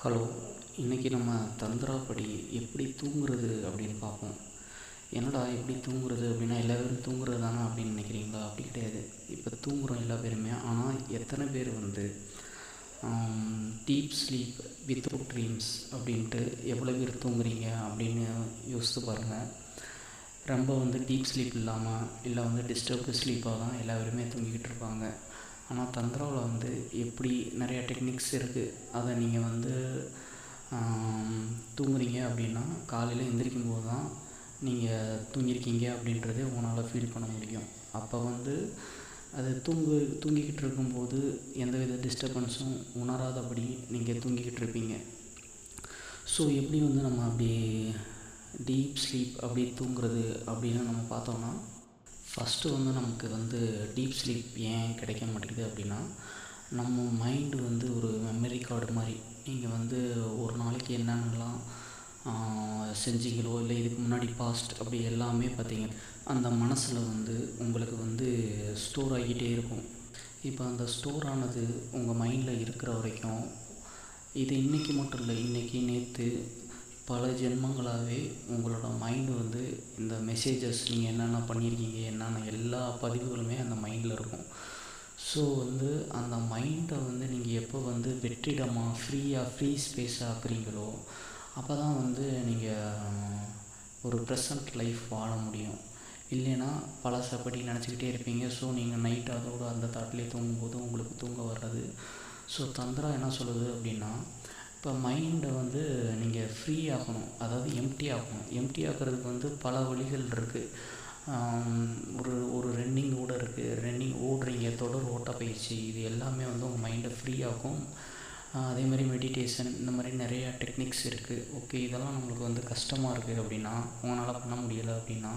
Hello. இன்றைக்கி நம்ம தந்திராப்படி எப்படி தூங்குறது அப்படின்னு பார்ப்போம். என்னடா எப்படி தூங்குறது அப்படின்னா எல்லா பேரும் தூங்குறது தானே அப்படின்னு நினைக்கிறீங்களா? அப்படி கிடையாது. இப்போ தூங்குகிறோம் எல்லா பேருமே. ஆனால் எத்தனை பேர் டீப் ஸ்லீப் வித்தவுட் ட்ரீம்ஸ் அப்படின்ட்டு எவ்வளோ பேர் தூங்குறீங்க அப்படின்னு யோசித்து பாருங்கள். ரொம்ப டீப் ஸ்லீப் இல்லாமல் இல்லை டிஸ்டர்ப்டு ஸ்லீப்பாக தான் எல்லா பேருமே தூங்கிக்கிட்டு இருப்பாங்க. ஆனால் தந்திராவில் எப்படி நிறையா டெக்னிக்ஸ் இருக்குது. அதை நீங்கள் தூங்குறீங்க அப்படின்னா காலையில் எந்திரிக்கும் போது தான் நீங்கள் தூங்கியிருக்கீங்க அப்படின்றதே உங்களால் ஃபீல் பண்ண முடியும். அப்போ அது தூங்கிக்கிட்டு இருக்கும்போது எந்தவித டிஸ்டர்பன்ஸும் உணராதபடி நீங்கள் தூங்கிக்கிட்டு இருப்பீங்க. ஸோ எப்படி நம்ம அப்படி டீப் ஸ்லீப் அப்படி தூங்குறது அப்படின்னு நம்ம பார்த்தோன்னா, ஃபஸ்ட்டு நமக்கு டீப் ஸ்லீப் ஏன் கிடைக்க மாட்டேங்குது அப்படின்னா, நம்ம மைண்டு ஒரு மெமரி கார்டு மாதிரி. நீங்கள் ஒரு நாளைக்கு என்னென்னலாம் செஞ்சீங்களோ இல்லை இதுக்கு முன்னாடி பாஸ்ட் அப்படி எல்லாமே பார்த்தீங்க அந்த மனசில் உங்களுக்கு ஸ்டோர் ஆகிக்கிட்டே இருக்கும். இப்போ அந்த ஸ்டோர் ஆனது உங்கள் மைண்டில் இருக்கிற வரைக்கும் இது இன்றைக்கி மட்டும் இல்லை, இன்றைக்கி நேற்று பல ஜென்மங்களாகவே உங்களோட மைண்டு இந்த மெசேஜஸ் நீங்கள் என்னென்ன பண்ணியிருக்கீங்க என்னென்ன எல்லா பதிவுகளுமே அந்த மைண்டில் இருக்கும். ஸோ அந்த மைண்டை நீங்கள் எப்போ வெற்றிடமாக ஃப்ரீ ஸ்பேஸ் ஆக்குறீங்களோ அப்போ தான் நீங்கள் ஒரு ப்ரெசண்ட் லைஃப் வாழ முடியும். இல்லைன்னா பழசப்படி நினச்சிக்கிட்டே இருப்பீங்க. ஸோ நீங்கள் நைட் அதோடு அந்த தாட்லேயே தூங்கும்போது உங்களுக்கு தூங்க வர்றது. ஸோ தந்திரா என்ன சொல்லுது அப்படின்னா, இப்போ மைண்டை நீங்கள் ஃப்ரீ ஆக்கணும், அதாவது எம்டி ஆக்கணும். எம்டி ஆக்கிறதுக்கு பல வழிகள் இருக்குது. ஒரு ரன்னிங் கூட இருக்குது. ரன்னிங் ஓடுறீங்க, தொடர் ஓட்டப்பயிற்சி, இது எல்லாமே உங்கள் மைண்டை ஃப்ரீ ஆக்கும். அதே மாதிரி மெடிடேஷன், இந்த மாதிரி நிறையா டெக்னிக்ஸ் இருக்குது. ஓகே, இதெல்லாம் நம்மளுக்கு கஷ்டமாக இருக்குது அப்படின்னா, உங்களால் பண்ண முடியலை அப்படின்னா,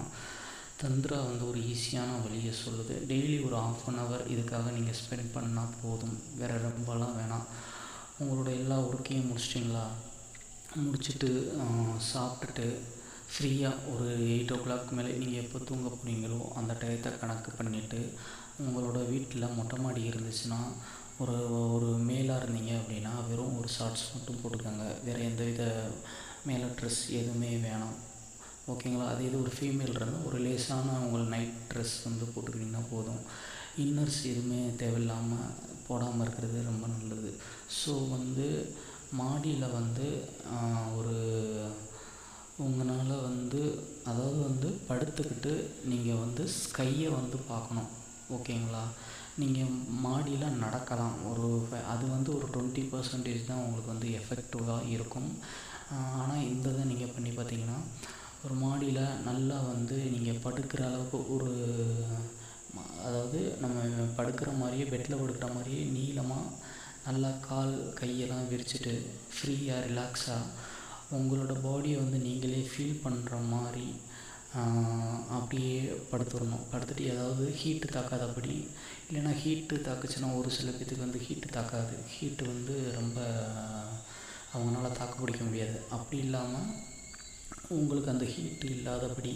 தந்திரா ஒரு ஈஸியான வழியை சொல்லுது. டெய்லி ஒரு 1/2 hour இதுக்காக நீங்கள் ஸ்பெண்ட் பண்ணால் போதும். வேறு ரொம்பலாம் வேணாம். உங்களோட எல்லா ஒர்க்கையும் முடிச்சுட்டு சாப்பிட்டுட்டு ஃப்ரீயாக ஒரு 8 o'clock மேலே நீங்கள் எப்போ தூங்க போகிறீங்களோ அந்த டயத்தை கணக்கு பண்ணிவிட்டு, உங்களோட வீட்டில் மொட்டை மாடி இருந்துச்சுன்னா ஒரு மேலாக இருந்தீங்க அப்படின்னா வெறும் ஒரு ஷார்ட்ஸ் மட்டும் போட்டுக்கோங்க. வேறு எந்தவித மேலே ட்ரெஸ் எதுவுமே வேணாம். ஓகேங்களா? அதே இது ஒரு ஃபீமேல் இருந்தால் ஒரு லேசான உங்களுக்கு நைட் ட்ரெஸ் போட்டுக்கிட்டிங்கன்னா போதும். இன்னர்ஸ் எதுவுமே தேவையில்லாமல் போடாமல் இருக்கிறது ரொம்ப நல்லது. ஸோ மாடியில் ஒரு உங்களால் அதாவது படுத்துக்கிட்டு நீங்கள் ஸ்கையை பார்க்கணும். ஓகேங்களா? நீங்கள் மாடியில் நடக்கலாம். அது ஒரு 20% தான் உங்களுக்கு எஃபெக்டிவாக இருக்கும். ஆனால் இந்த இதை நீங்கள் பண்ணி பார்த்தீங்கன்னா, ஒரு மாடியில் நல்லா நீங்கள் படுக்கிற அளவுக்கு அதாவது நம்ம படுக்கிற மாதிரியே பெட்டில் படுக்கிற மாதிரியே நீளமாக நல்லா கால் கையெல்லாம் விரிச்சிட்டு ஃப்ரீயாக ரிலாக்ஸாக உங்களோட பாடியை நீங்களே ஃபீல் பண்ணுற மாதிரி அப்படியே படுத்துடணும். படுத்துட்டு ஏதாவது ஹீட்டு தாக்காதபடி, இல்லைன்னா ஹீட்டு தாக்குச்சுன்னா ஒரு சில பேத்துக்கு ஹீட்டு தாக்காது. ஹீட்டு ரொம்ப அவங்களால தாக்கு பிடிக்க முடியாது. அப்படி இல்லாமல் உங்களுக்கு அந்த ஹீட்டு இல்லாதபடி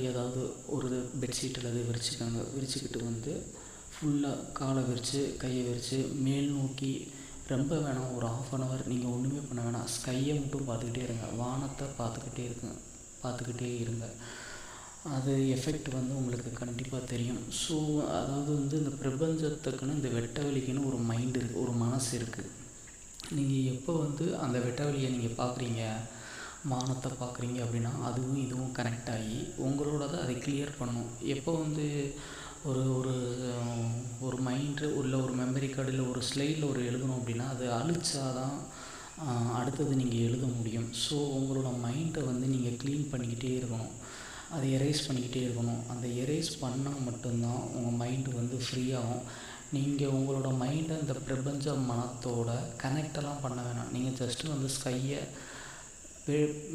ஏதாவது ஒரு பெட்ஷீட் அல்லது விரிச்சுக்கிட்டு ஃபுல்லாக காலை விரித்து கையை விரித்து மேல் நோக்கி, ரொம்ப வேணாம், ஒரு 1/2 hour நீங்கள் ஒன்றுமே பண்ண வேணாம். ஸ்கையை மட்டும் பார்த்துக்கிட்டே இருங்க. வானத்தை பார்த்துக்கிட்டே இருங்க. அது எஃபெக்ட் உங்களுக்கு கண்டிப்பாக தெரியும். ஸோ அதாவது இந்த பிரபஞ்சத்துக்குன்னு இந்த வெட்டவெளிக்குன்னு ஒரு மைண்டு இருக்குது, ஒரு மனசு இருக்குது. நீங்கள் எப்போ அந்த வெட்டவெளியை நீங்கள் பார்க்குறீங்க, வானத்தை பார்க்குறீங்க அப்படின்னா அதுவும் இதுவும் கனெக்ட் ஆகி உங்களோட அதை கிளியர் பண்ணும். எப்போ ஒரு ஒரு ஒரு மைண்டு உள்ள ஒரு மெமரி கார்டு இல்லை ஒரு ஸ்லைடில் எழுதணும் அப்படின்னா அது அழிச்சாதான் அடுத்தது நீங்கள் எழுத முடியும். ஸோ உங்களோட மைண்டை நீங்கள் க்ளீன் பண்ணிக்கிட்டே இருக்கணும், அதை எரேஸ் பண்ணிக்கிட்டே இருக்கணும். அந்த எரேஸ் பண்ணால் மட்டும்தான் உங்கள் மைண்டு ஃப்ரீயாகும். நீங்கள் உங்களோட மைண்டை இந்த பிரபஞ்ச மனத்தோட கனெக்டெல்லாம் பண்ண வேணாம். நீங்கள் ஜஸ்ட்டு ஸ்கையை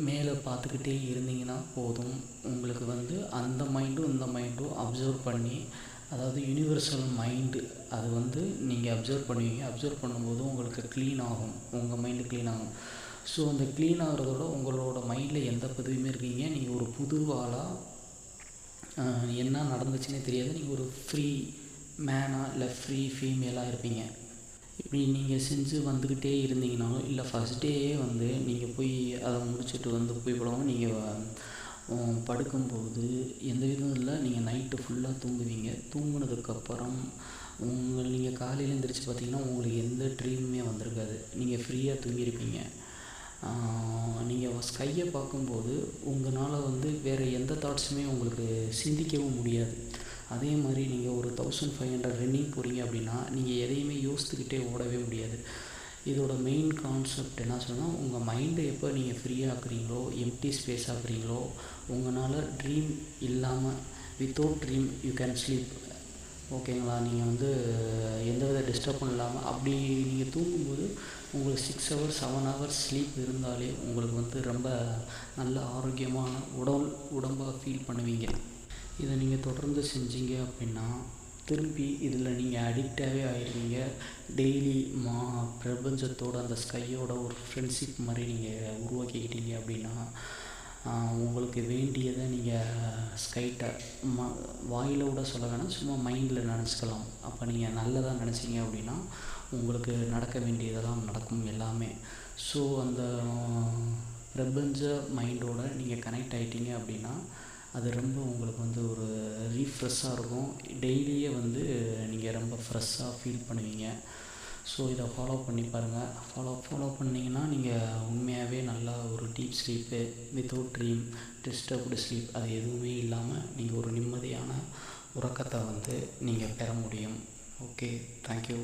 மேலே பார்த்துக்கிட்டே இருந்தீங்கன்னா போதும். உங்களுக்கு அந்த மைண்டும் இந்த மைண்டும் அப்சர்வ் பண்ணி, அதாவது யூனிவர்சல் மைண்டு அது நீங்கள் அப்சர்வ் பண்ணுவீங்க. அப்சர்வ் பண்ணும்போது உங்களுக்கு க்ளீன் ஆகும், உங்கள் மைண்டு க்ளீன் ஆகும். ஸோ அந்த க்ளீன் ஆகிறதோட உங்களோட மைண்டில் எந்த பதிவுமே இருக்கீங்க. நீங்கள் ஒரு புது ஆளாக என்ன நடந்துச்சுன்னே தெரியாது. நீங்கள் ஒரு ஃப்ரீ மேனாக இல்லை ஃப்ரீ ஃபீமேலாக இருப்பீங்க. இப்படி நீங்கள் செஞ்சு வந்துக்கிட்டே இருந்தீங்கனாலும், இல்லை ஃபஸ்ட் டேயே வந்து நீங்கள் போய் அதை முடிச்சுட்டு வந்து போய் படுவோம். நீங்கள் படுக்கும்போது எந்த விதம் இல்லை, நீங்கள் நைட்டு ஃபுல்லாக தூங்குவீங்க. தூங்குனதுக்கப்புறம் நீங்கள் காலையில் எழுந்திரிச்சு பார்த்தீங்கன்னா உங்களுக்கு எந்த ட்ரீமுமே வந்திருக்காது. நீங்கள் ஃப்ரீயாக தூங்கியிருப்பீங்க. நீங்கள் ஸ்கையை பார்க்கும்போது உங்களால் வந்து வேறு எந்த தாட்ஸுமே உங்களுக்கு சிந்திக்கவும் முடியாது. அதே மாதிரி நீங்கள் ஒரு 1500 ரன்னிங் போகிறீங்க அப்படின்னா நீங்கள் எதையுமே யோசித்துக்கிட்டே ஓடவே முடியாது. இதோட மெயின் கான்செப்ட் என்ன சொன்னால், உங்கள் மைண்டை எப்போ நீங்கள் ஃப்ரீயாக ஆக்குறீங்களோ, எம்டி ஸ்பேஸ் ஆக்குறீங்களோ, உங்களால் ட்ரீம் இல்லாமல் without dream you can sleep. ஓகேங்களா? நீங்கள் வந்து எந்தவித டிஸ்டர்பும் இல்லாமல் அப்படி நீங்கள் தூங்கும்போது உங்களுக்கு 6 ஹவர்ஸ் 7 ஹவர்ஸ் ஸ்லீப் இருந்தாலே உங்களுக்கு வந்து ரொம்ப நல்ல ஆரோக்கியமான உடம்பாக ஃபீல் பண்ணுவீங்க. இதை நீங்கள் தொடர்ந்து செஞ்சீங்க அப்படின்னா திரும்பி இதில் நீங்கள் அடிக்டாகவே ஆயிடுவீங்க. டெய்லி பிரபஞ்சத்தோட அந்த ஸ்கையோட ஒரு ஃப்ரெண்ட்ஷிப் மாதிரி நீங்கள் உருவாக்கிக்கிட்டீங்க அப்படின்னா உங்களுக்கு வேண்டியதை நீங்கள் ஸ்கைட்டை வாயில் கூட சொல்ல வேணாம், சும்மா மைண்டில் நினச்சிக்கலாம். அப்போ நீங்கள் நல்லதாக நினச்சிங்க அப்படின்னா உங்களுக்கு நடக்க வேண்டியதெல்லாம் நடக்கும் எல்லாமே. ஸோ அந்த பிரபஞ்ச மைண்டோட நீங்கள் கனெக்ட் ஆகிட்டீங்க அப்படின்னா அது ரொம்ப உங்களுக்கு வந்து ஒரு ரீஃப்ரெஷ்ஷாக இருக்கும். டெய்லியே வந்து நீங்கள் ரொம்ப ஃப்ரெஷ்ஷாக ஃபீல் பண்ணுவீங்க. ஸோ இதை ஃபாலோ பண்ணி பாருங்கள். ஃபாலோ பண்ணிங்கன்னா நீங்கள் உண்மையாகவே நல்லா ஒரு deep sleep, without dream, disturbed sleep அது எதுவுமே இல்லாமல் நீங்கள் ஒரு நிம்மதியான உறக்கத்தை வந்து நீங்கள் பெற முடியும். Okay, thank you.